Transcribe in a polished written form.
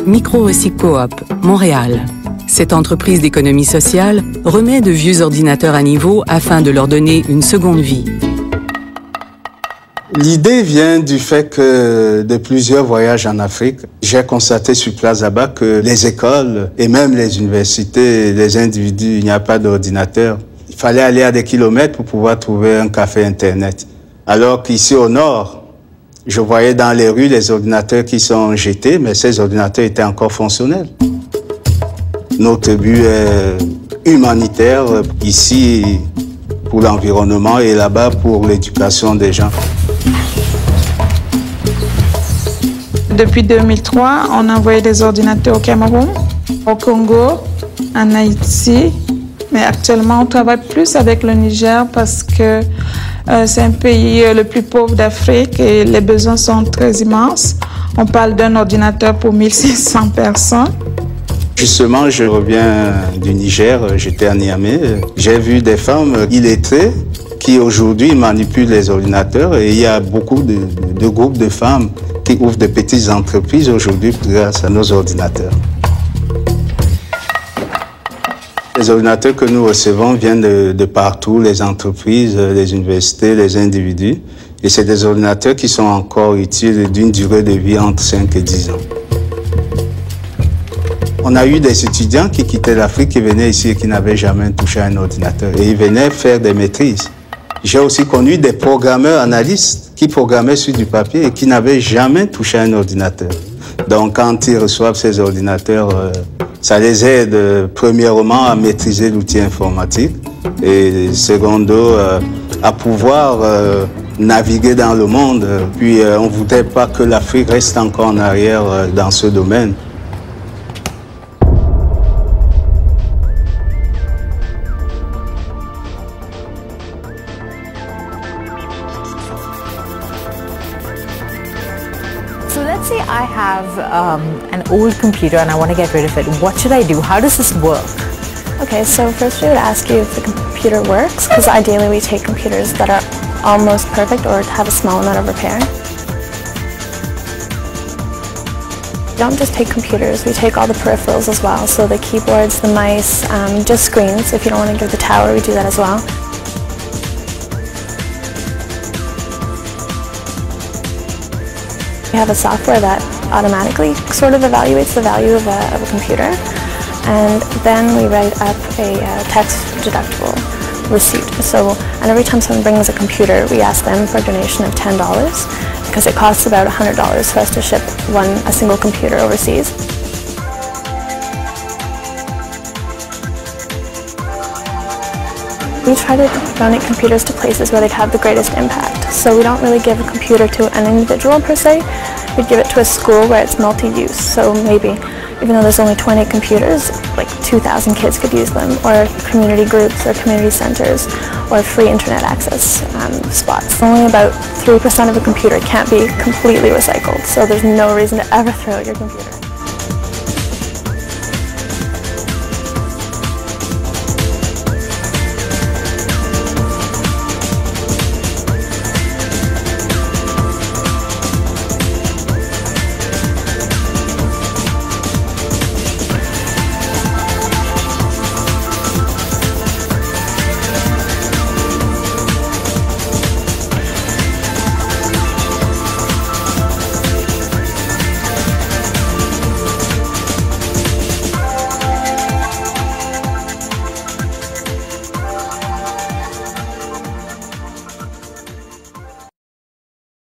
Micro-Recyc Coop, Montréal. Cette entreprise d'économie sociale remet de vieux ordinateurs à niveau afin de leur donner une seconde vie. L'idée vient du fait que de plusieurs voyages en Afrique, j'ai constaté sur place là-bas que les écoles et même les universités, les individus, il n'y a pas d'ordinateur. Il fallait aller à des kilomètres pour pouvoir trouver un café Internet. Alors qu'ici au nord, je voyais dans les rues les ordinateurs qui sont jetés, mais ces ordinateurs étaient encore fonctionnels. Notre but est humanitaire, ici pour l'environnement et là-bas pour l'éducation des gens. Depuis 2003, on a envoyé des ordinateurs au Cameroun, au Congo, en Haïti. Mais actuellement, on travaille plus avec le Niger parce que c'est un pays le plus pauvre d'Afrique et les besoins sont très immenses. On parle d'un ordinateur pour 1600 personnes. Justement, je reviens du Niger, j'étais à Niamey. J'ai vu des femmes illettrées qui aujourd'hui manipulent les ordinateurs et il y a beaucoup de groupes de femmes qui ouvrent de petites entreprises aujourd'hui grâce à nos ordinateurs. Les ordinateurs que nous recevons viennent de partout, les entreprises, les universités, les individus. Et c'est des ordinateurs qui sont encore utiles d'une durée de vie entre 5 et 10 ans. On a eu des étudiants qui quittaient l'Afrique, qui venaient ici et qui n'avaient jamais touché à un ordinateur. Et ils venaient faire des maîtrises. J'ai aussi connu des programmeurs analystes qui programmaient sur du papier et qui n'avaient jamais touché à un ordinateur. Donc quand ils reçoivent ces ordinateurs, ça les aide premièrement à maîtriser l'outil informatique et secondo à pouvoir naviguer dans le monde. Puis on ne voudrait pas que l'Afrique reste encore en arrière dans ce domaine. So let's say I have an old computer and I want to get rid of it. What should I do? How does this work? Okay, so first we would ask you if the computer works, because ideally we take computers that are almost perfect or have a small amount of repair. We don't just take computers, we take all the peripherals as well, so the keyboards, the mice, just screens. If you don't want to give the tower, we do that as well. We have a software that automatically sort of evaluates the value of a computer, and then we write up a tax deductible receipt. And every time someone brings a computer, we ask them for a donation of $10 because it costs about $100 for us to ship a single computer overseas. We try to donate computers to places where they'd have the greatest impact. So we don't really give a computer to an individual per se, we'd give it to a school where it's multi-use. So maybe, even though there's only 20 computers, like 2,000 kids could use them, or community groups or community centers, or free internet access spots. Only about 3% of a computer can't be completely recycled, so there's no reason to ever throw out your computer.